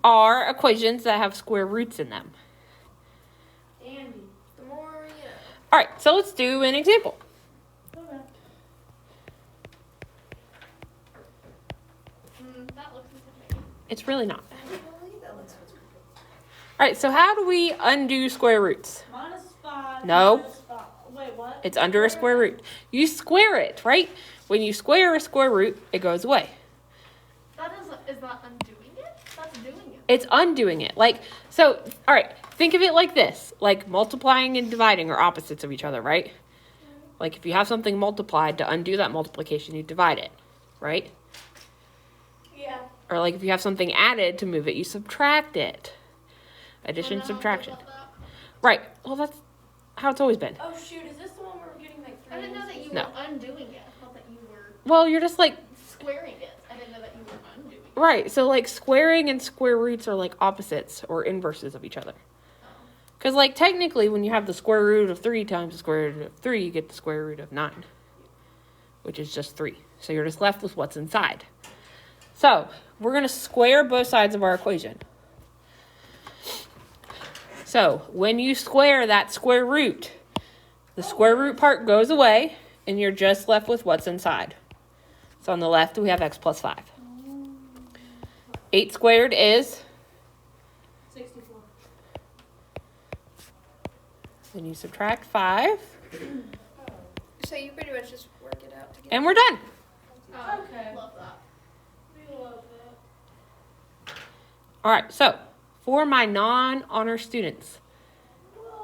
are equations that have square roots in them. Andy, the more you know. All right, so let's do an example. Okay. That looks intimidating. It's really not. I don't believe that looks All right, so how do we undo square roots? -5. No. -5. Wait, what? It's under a square root. You square it, right? When you square a square root, it goes away. That is not undoing it? That's doing it. It's undoing it. So, all right, think of it like this. Like multiplying and dividing are opposites of each other, right? Like if you have something multiplied, to undo that multiplication, you divide it, right? Yeah. Or like if you have something added, to move it, you subtract it. Addition, subtraction. Right. Well, that's how it's always been. Oh shoot, is this the one where we're getting like 3? I didn't know that you No. were undoing it. I thought that you were Well, you're just like, squaring it. I didn't know that you were undoing it. right. So like squaring and square roots are like opposites or inverses of each other. Because like technically when you have the square root of 3 times the square root of 3, you get the square root of 9. Which is just 3. So you're just left with what's inside. So we're going to square both sides of our equation. So when you square that square root, the square root part goes away, and you're just left with what's inside. So on the left, we have x plus 5. 8 squared is? 64. Then you subtract 5, So you pretty much just work it out together. and we're done. Oh, Okay. Love that. We love that. All right, so for my non-honor students,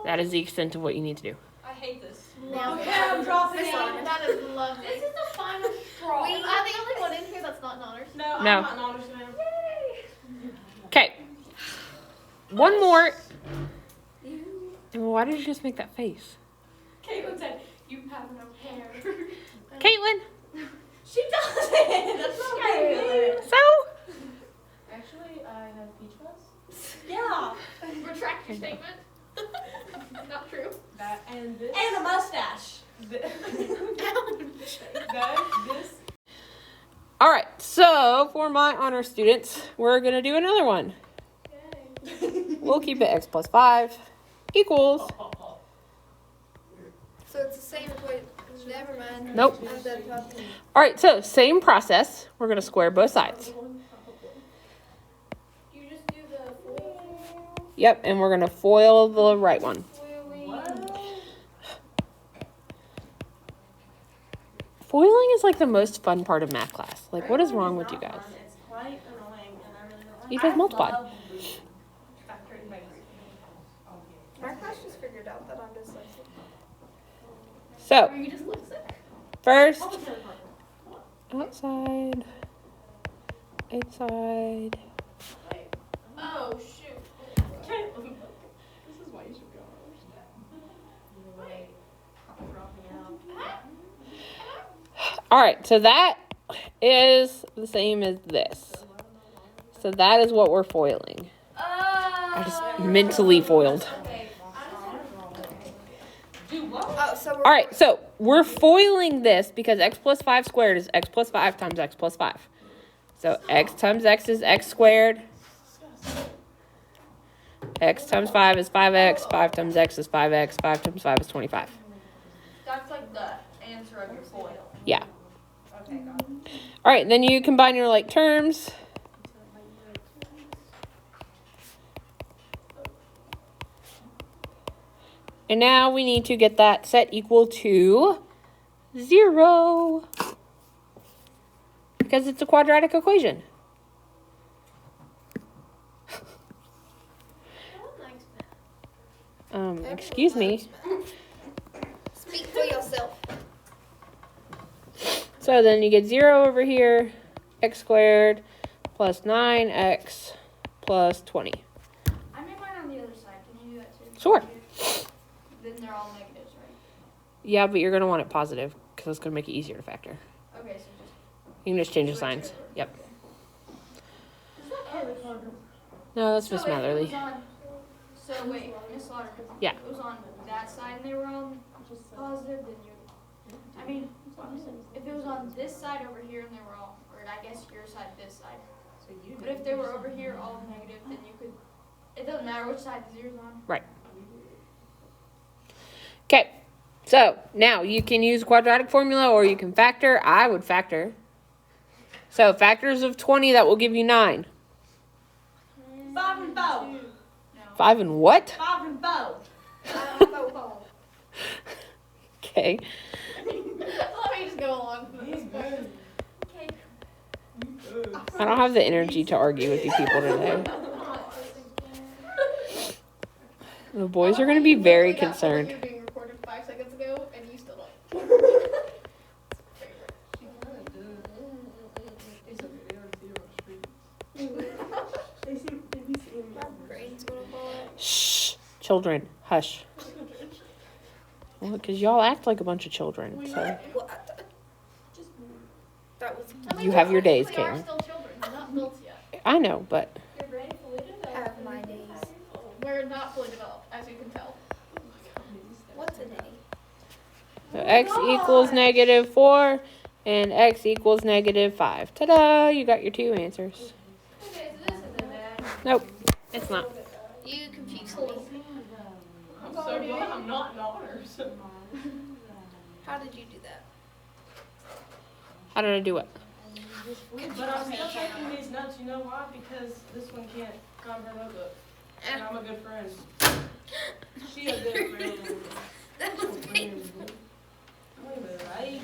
that is the extent of what you need to do. I hate this. Now Okay, I'm dropping This it. one. That is lovely. This is the final straw. Am I the only one in here that's not an honors? No, No. I'm not an honors man. Okay. One more. Why did you just make that face? Caitlin said, you have no hair. Caitlin, She doesn't. That's not Caitlin. so? Actually, I have peach fuzz. Yeah. Retract your statement. Not true. That and this. And a mustache. This. All right, so for my honor students, we're going to do another one. We'll keep it x plus 5 equals. So it's the same equation. Never mind. Nope. I'm done talking. All right, so same process. We're going to square both sides. You just do the foil. Yep, and we're going to foil the right one. Foiling is like the most fun part of math class. Like, what is wrong with you guys? It's quite annoying, and I really don't like You guys multiplied. factoring by My class just figured out that I'm dyslexic. So, Or you just listen. first, Oh, it's really hard. outside, inside. Oh, shoot. Caitlin. This is why you should go. All right, so that is the same as this. So that is what we're foiling. I just mentally foiled. Oh, so we're All right, so we're foiling this because x plus 5 squared is x plus 5 times x plus 5. So x times x is x squared. X times 5 is 5x. 5 times x is 5x. 5 times 5 is 25. That's like the answer of your foil. Yeah. Okay, got it. All right, then you combine your like terms. And now we need to get that set equal to 0. Because it's a quadratic equation. Excuse me. Speak for yourself. So then you get 0 over here, x squared plus 9x plus 20. I made mine on the other side. Can you do that too? Sure. Then they're all negatives, right? Yeah, but you're going to want it positive because it's going to make it easier to factor. Okay, so just. You can just change the signs. Yep. Is that Kelly? No, that's Miss So if it Matherly. was on- So wait, Miss Slaughter. Yeah. If it was on that side and they were on positive, then you. I mean, if it was on this side over here and they were all, or I guess your side, this side. But if they were over here all negative, then you could. It doesn't matter which side the zero's on. Okay, so now you can use quadratic formula or you can factor. I would factor. So factors of 20, that will give you 9. 5 and 4. 5 and what? 5 and 4. Okay. Let me just go along with this. Okay. I don't have the energy to argue with you people today. The boys are going to be very concerned. You were being recorded 5 seconds ago, and you still don't. Brain's gonna fall out. Shh. Children, hush. Well, because y'all act like a bunch of children. So That was. you have your days, We are Caitlin. still children. We're not adults yet. I know, but Your brain fully developed. Have my days. We're not fully developed, as you can tell. What's a day? so x equals -4 and x equals -5. Ta-da! You got your 2 answers. Okay, so this isn't bad. Nope, it's not. You confused me. I'm so glad I'm not in honors. How did you do that? How did I do it? But I'm still taking these notes, you know why? Because this one can't calm her notebook. And I'm a good friend. She a good friend. That was painful. Wait a minute, I